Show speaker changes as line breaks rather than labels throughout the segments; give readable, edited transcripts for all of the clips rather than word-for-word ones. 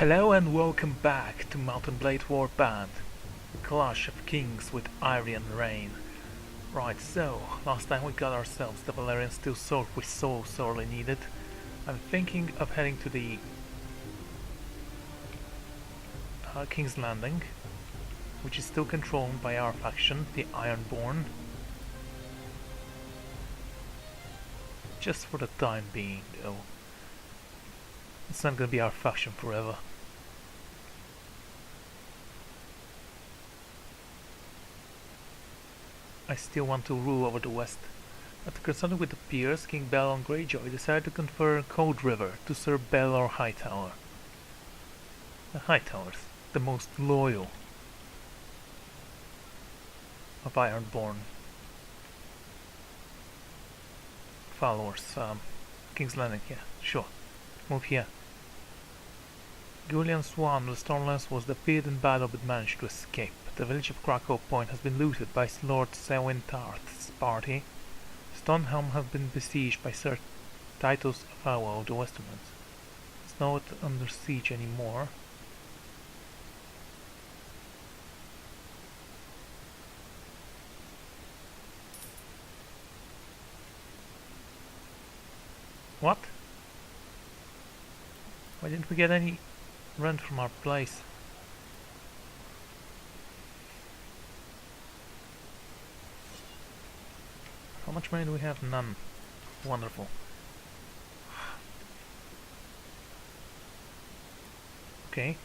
Hello and welcome back to Mountain Blade Warband, the clash of kings with Irie and Reyne. Right, so, last time we got ourselves the Valerian steel sword we so sorely needed. I'm thinking of heading to the King's Landing, which is still controlled by our faction, the Ironborn. Just for the time being, though. It's not gonna be our faction forever. I still want to rule over the West. After consulting with the peers, King Balon Greyjoy decided to confer Cold River to Sir Baelor Hightower. The Hightowers, the most loyal of Ironborn followers. King's Landing, yeah, sure. Move here. Julian Swan of the Stormlands was defeated in battle but managed to escape. The village of Krakow Point has been looted by Lord Selwyn Tarth's party. Stonehelm has been besieged by Sir Titus Farwell of the Westerlands. It's not under siege anymore. What? Why didn't we get any rent from our place? How much money do we have? None. Wonderful. Okay.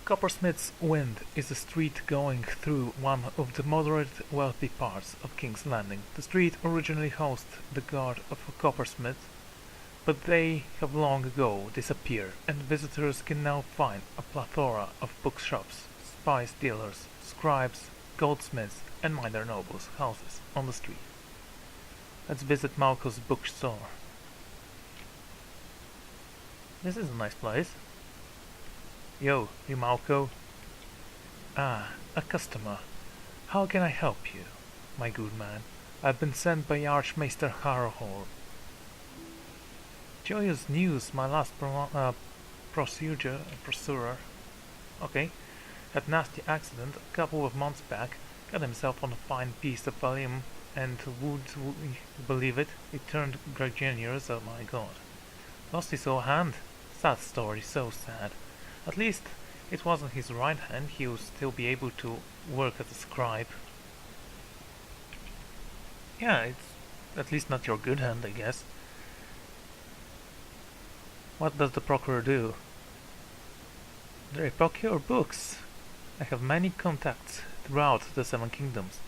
Coppersmith's Wind is a street going through one of the moderate wealthy parts of King's Landing. The street originally housed the guard of a coppersmith, but they have long ago disappeared, and visitors can now find a plethora of bookshops, spice dealers, scribes, goldsmiths, and minor nobles' houses on the street. Let's visit Malco's bookstore. This is a nice place. Yo, you Malco. Ah, a customer. How can I help you, my good man? I've been sent by Archmaester Harhor. Joyous news, my last procedure, okay, had nasty accident a couple of months back, got himself on a fine piece of valium, and would you believe it, it turned gregarious, oh my god. Lost his whole hand. Sad story, so sad. At least it wasn't his right hand, he would still be able to work as a scribe. Yeah, it's at least not your good hand, I guess. What does the Procurer do? They procure books. I have many contacts throughout the Seven Kingdoms,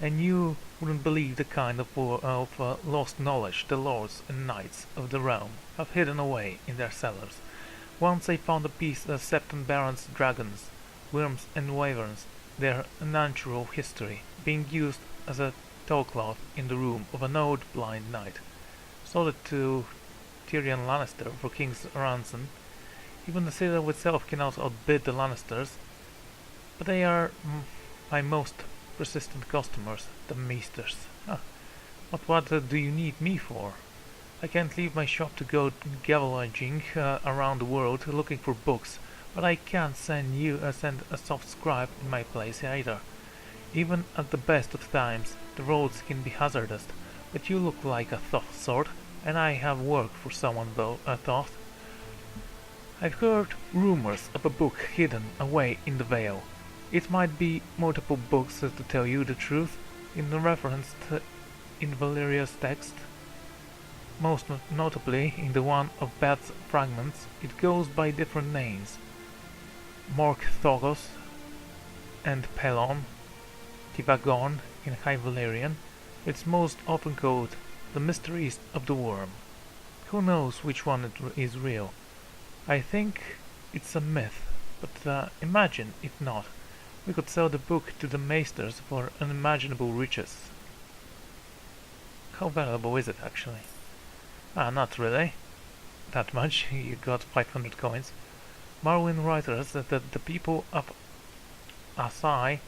and you wouldn't believe the kind of lost knowledge the lords and knights of the realm have hidden away in their cellars. Once I found a piece of Septon Baron's dragons, worms and wyverns, their unnatural history, being used as a towcloth in the room of an old blind knight. Sold it to Tyrion Lannister for King's ransom. Even the citadel itself cannot outbid the Lannisters, but they are my most persistent customers, the Maesters. Huh. What do you need me for? I can't leave my shop to go gavellaging around the world looking for books, but I can't send a soft scribe in my place either. Even at the best of times, the roads can be hazardous, but you look like a tough sort, and I have work for someone though, I thought. I've heard rumors of a book hidden away in the Vale. It might be multiple books, to tell you the truth, in reference in Valeria's text. Most notably in the one of Beth's fragments, it goes by different names. Morkthogos and Pelon, Tivagon in High Valerian. It's most often called The Mysteries of the Worm. Who knows which one is real? I think it's a myth, but imagine if not. We could sell the book to the Maesters for unimaginable riches. How valuable is it actually? Not really. That much. You got 500 coins. Marwyn writers that the people of Asai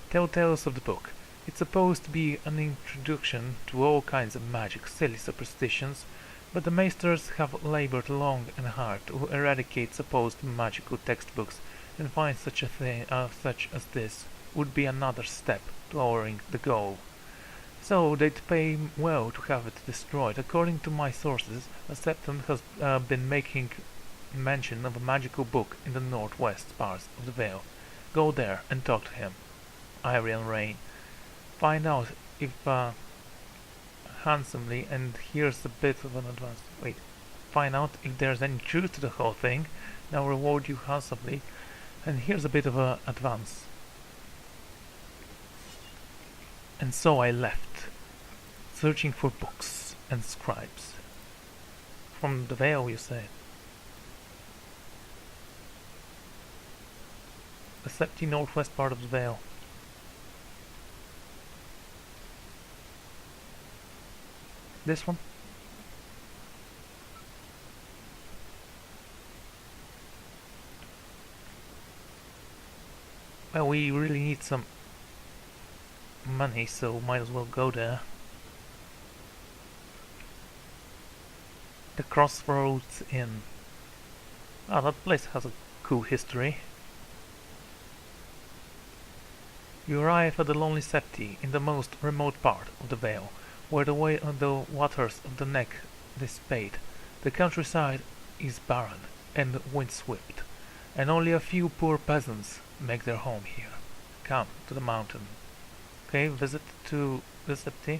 tell tales of the book. It's supposed to be an introduction to all kinds of magic, silly superstitions, but the Maesters have labored long and hard to eradicate supposed magical textbooks, and find such a thing such as this would be another step toward the goal. So they'd pay well to have it destroyed. According to my sources, a Septon has been making mention of a magical book in the northwest parts of the Vale. Go there and talk to him. Irie and Reyne. Find out if handsomely, and here's a bit of an advance. Wait. Find out if there's any truth to the whole thing. Now reward you handsomely, and here's a bit of an advance. And so I left, searching for books and scribes. From the Vale, you say? The Septi northwest part of the Vale. This one? Well, we really need some money, so might as well go there. The Crossroads Inn. Ah, that place has a cool history. You arrive at the Lonely Septi in the most remote part of the Vale, where the waters of the Neck dissipate. The countryside is barren and windswept, and only a few poor peasants make their home here. Come to the mountain. Okay, visit to the Septi,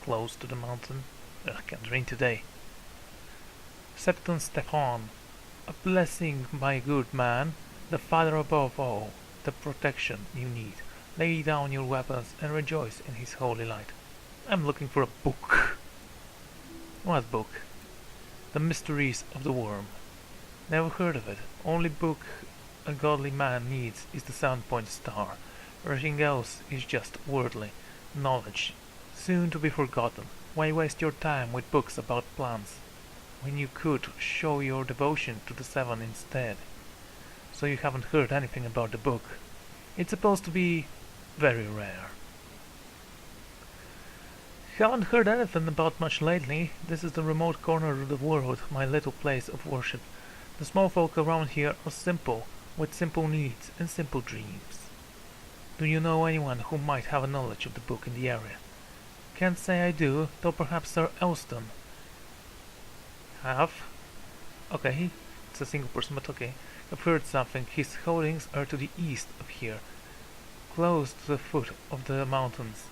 close to the mountain. I can't drink today. Septon Stefan, a blessing, my good man, the Father above all, the protection you need. Lay down your weapons and rejoice in his holy light. I'm looking for a book. What book? The Mysteries of the Worm. Never heard of it. Only book a godly man needs is the Soundpoint Star. Everything else is just worldly knowledge, soon to be forgotten. Why waste your time with books about plants, when you could show your devotion to the Seven instead? So you haven't heard anything about the book. It's supposed to be very rare. Haven't heard anything about much lately. This is the remote corner of the world, my little place of worship. The small folk around here are simple, with simple needs and simple dreams. Do you know anyone who might have a knowledge of the book in the area? Can't say I do, though perhaps Sir Elston. Have? Okay, it's a single person, but okay. I've heard something. His holdings are to the east of here, close to the foot of the mountains.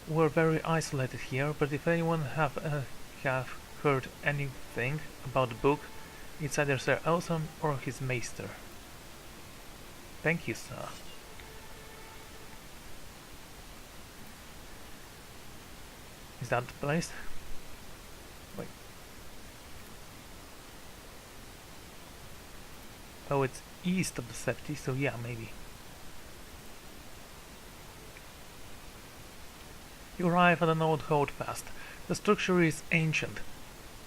We're very isolated here, but if anyone have heard anything about the book, it's either Sir Elston or his maester. Thank you, sir. Is that the place? Wait. Oh, it's east of the Septi, so yeah, maybe. You arrive at an old holdfast. The structure is ancient,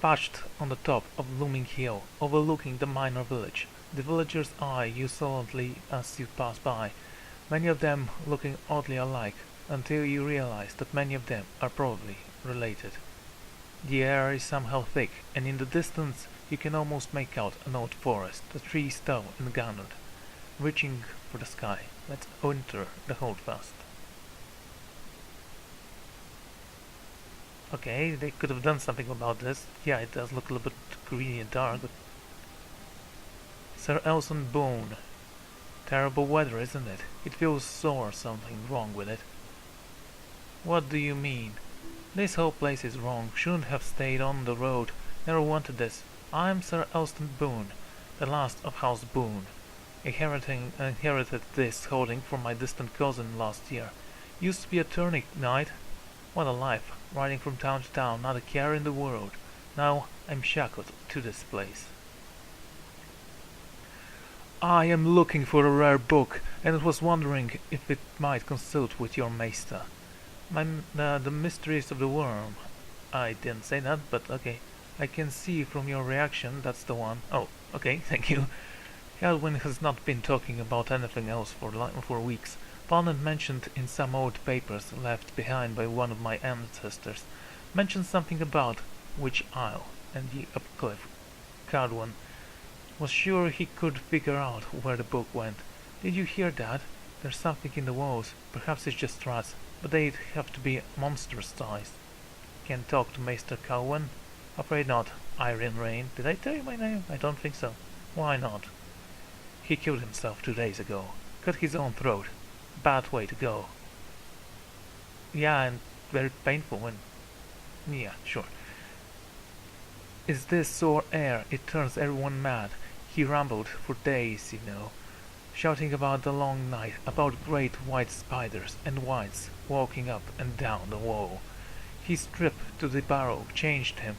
perched on the top of a looming hill, overlooking the minor village. The villagers eye you solemnly as you pass by, many of them looking oddly alike, until you realize that many of them are probably related. The air is somehow thick, and in the distance you can almost make out an old forest, the trees tall and garnered, reaching for the sky. Let's enter the holdfast. Okay, they could have done something about this. Yeah, it does look a little bit greeny and dark, but... Sir Elson Boone. Terrible weather, isn't it? It feels sore, something wrong with it. What do you mean? This whole place is wrong. Shouldn't have stayed on the road. Never wanted this. I'm Sir Elston Boone, the last of House Boone. Inherited this holding from my distant cousin last year. Used to be a tourney knight. What a life, riding from town to town, not a care in the world. Now I'm shackled to this place. I am looking for a rare book, and was wondering if it might consult with your maester. The Mysteries of the Worm. I didn't say that, but okay. I can see from your reaction that's the one. Oh, okay, thank you. Elwyn has not been talking about anything else for weeks. Found and mentioned in some old papers left behind by one of my ancestors. Mentioned something about Witch Isle. and the upcliff. Cadwan was sure he could figure out where the book went. Did you hear that? There's something in the walls. Perhaps it's just rats, but they'd have to be monstrous size. Can talk to Maester Cadwan? Afraid not. Reyne. Did I tell you my name? I don't think so. Why not? He killed himself 2 days ago. Cut his own throat. Bad way to go. Yeah, and very painful and... Yeah, sure. Is this sore air? It turns everyone mad. He rambled for days, you know, shouting about the long night, about great white spiders and whites walking up and down the wall. His trip to the barrow changed him.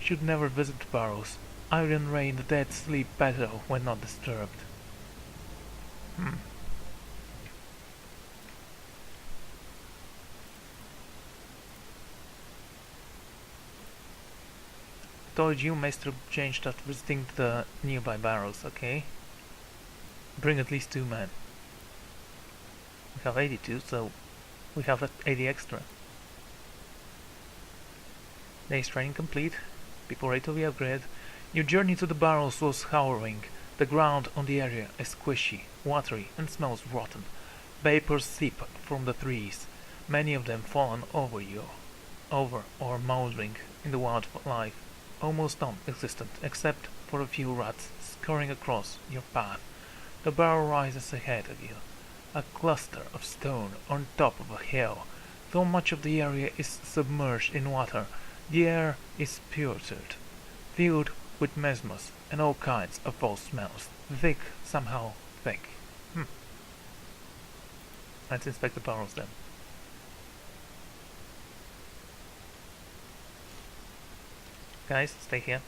Should never visit barrows. Reyne, the dead sleep better when not disturbed. Told you Maester changed after visiting the nearby barrows, okay? Bring at least 2 men. We have 82, so we have 80 extra. Day's training complete. Before 8 of the upgrade, your journey to the barrows was harrowing. The ground on the area is squishy, watery, and smells rotten. Vapors seep from the trees, many of them fallen over or mouldering in the wildlife, almost non-existent except for a few rats scurrying across your path. The barrow rises ahead of you, a cluster of stone on top of a hill. Though much of the area is submerged in water, the air is putrid, filled with mesmos and all kinds of foul smells. Thick, somehow thick. Let's inspect the barrows then. Guys, stay here.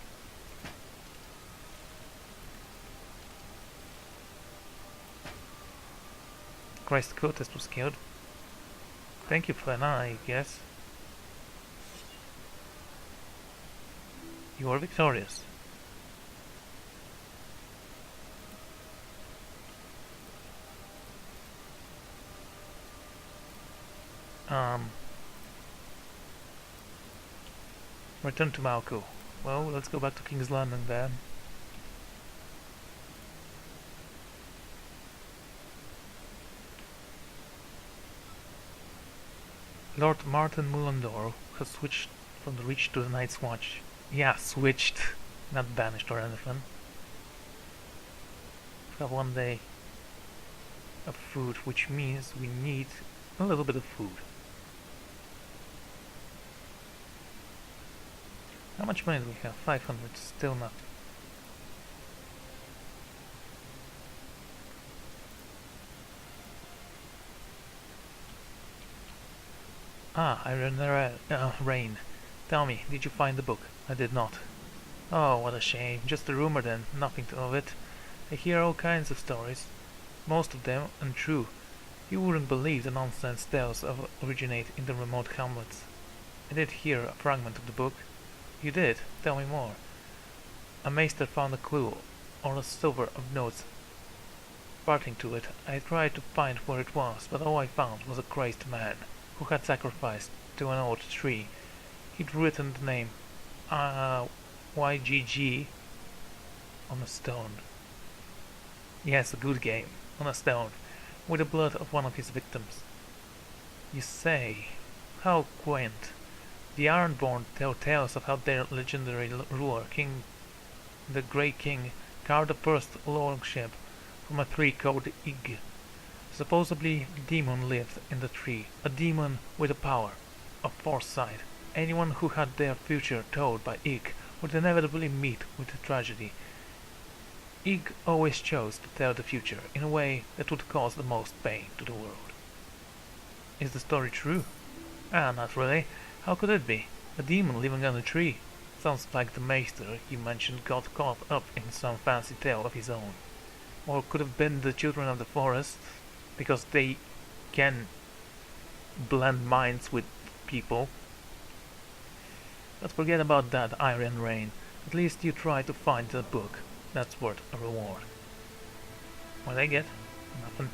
Christ, cool, test was killed. Thank you for an eye, I guess. You are victorious. Return to Malco. Well, let's go back to King's Landing then. Lord Martin Mullandor has switched from the Reach to the Night's Watch. Yeah, switched. Not banished or anything. We have 1 day of food, which means we need a little bit of food. How much money do we have? 500, still not. Reyne. Tell me, did you find the book? I did not. Oh, what a shame. Just a rumor then, nothing of it. I hear all kinds of stories, most of them untrue. You wouldn't believe the nonsense tales originate in the remote hamlets. I did hear a fragment of the book. You did? Tell me more. A maester found a clue, or a silver of notes parting to it. I tried to find where it was, but all I found was a crazed man, who had sacrificed to an old tree. He'd written the name, YGG, on a stone. Yes, a good game, on a stone, with the blood of one of his victims. You say, how quaint. The Ironborn tell tales of how their legendary ruler, the Grey King, carved the first lordship from a tree called Ig. Supposedly, a demon lived in the tree, a demon with the power of foresight. Anyone who had their future told by Ig would inevitably meet with a tragedy. Ig always chose to tell the future in a way that would cause the most pain to the world. Is the story true? Not really. How could it be? A demon living on a tree? Sounds like the maester you mentioned got caught up in some fancy tale of his own. Or could have been the children of the forest, because they can blend minds with people. But forget about that, Reyne. At least you tried to find the book. That's worth a reward. What I get? Nothing.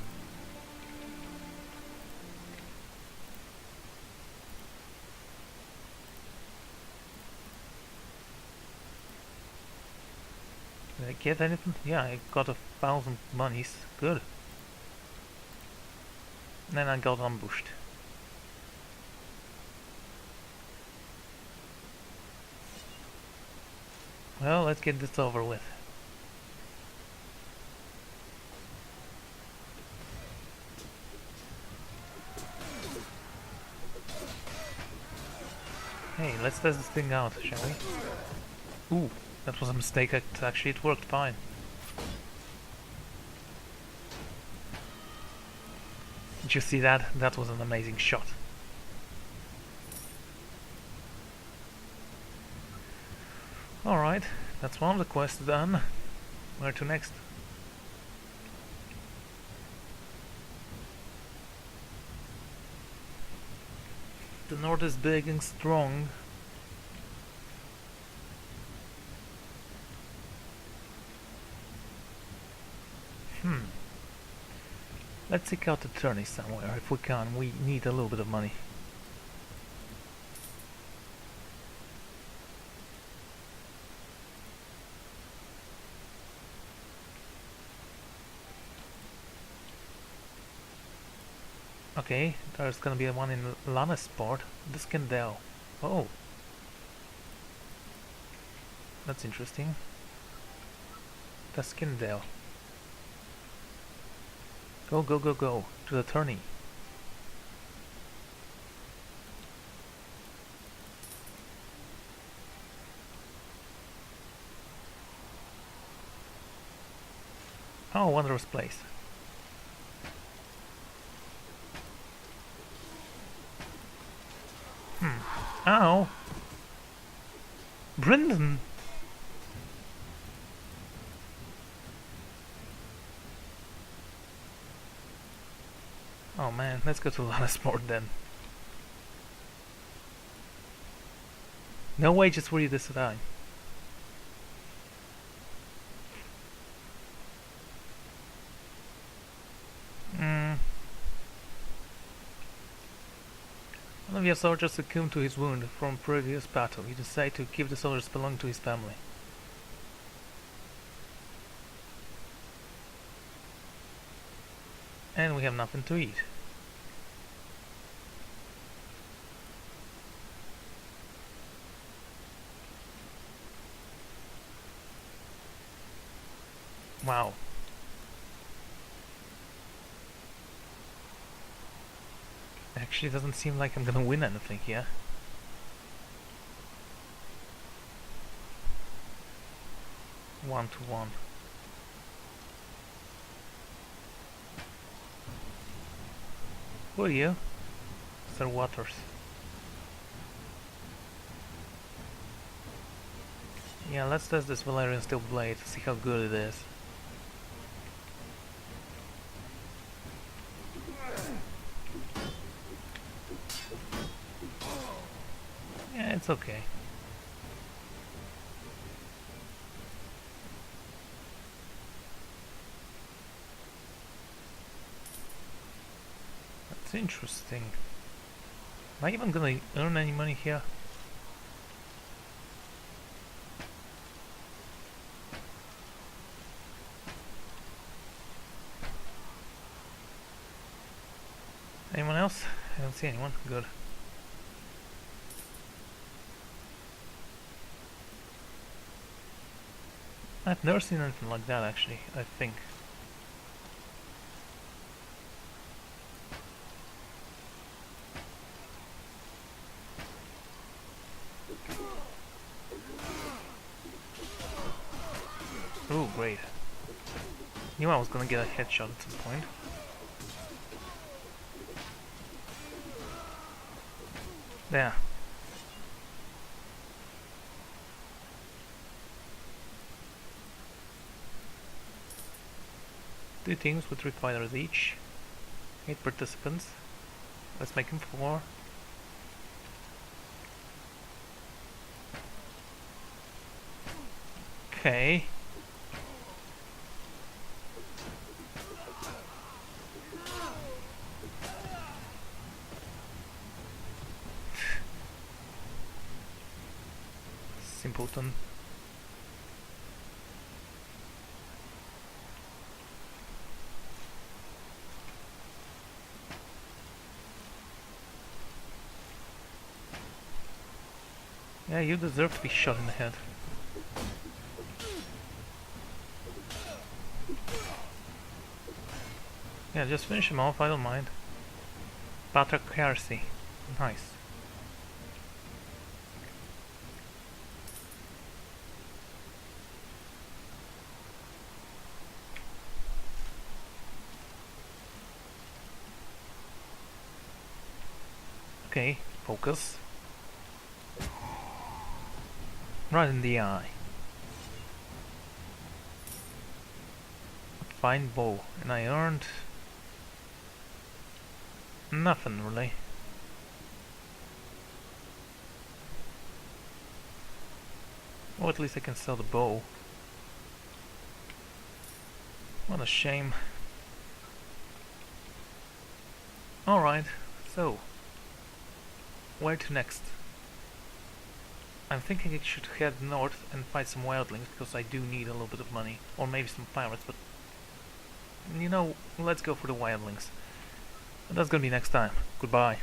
I get anything? Yeah, I got 1,000 monies. Good. Then I got ambushed. Well, let's get this over with. Hey, let's test this thing out, shall we? Ooh, that was a mistake. Actually, it worked fine. Did you see that? That was an amazing shot. Alright, that's one of the quests done. Where to next? The north is big and strong. Let's seek out the tourney somewhere if we can. We need a little bit of money. Okay, there's gonna be one in Lannisport. The Skindale. Oh. That's interesting. The Skindale. Go, go, go, go. To the tourney. Oh, wondrous place. Ow! Brendan! Oh man, let's go to Lannisport then. No wages for you this time. One of your soldiers succumbed to his wound from previous battle. You decide to give the soldiers belonging to his family. And we have nothing to eat. Wow. Actually, doesn't seem like I'm gonna win anything here. One to one. Who are you? Sir Waters. Yeah, let's test this Valerian Steel Blade to see how good it is. Yeah, it's okay. That's interesting. Am I even gonna earn any money here? Anyone else? I don't see anyone. Good. I've never seen anything like that actually, I think. Ooh, great. Knew I was gonna get a headshot at some point. There. Two teams with 3 fighters each. 8 participants. Let's make them 4. Okay. Simpleton. Yeah, you deserve to be shot in the head. Yeah, just finish him off, I don't mind. Patriarchy. Nice. Okay, focus. Right in the eye. Fine bow. And I earned... nothing, really. Or at least I can sell the bow. What a shame. Alright, so... where to next? I'm thinking I should head north and fight some wildlings, because I do need a little bit of money. Or maybe some pirates, but... you know, let's go for the wildlings. But that's gonna be next time. Goodbye.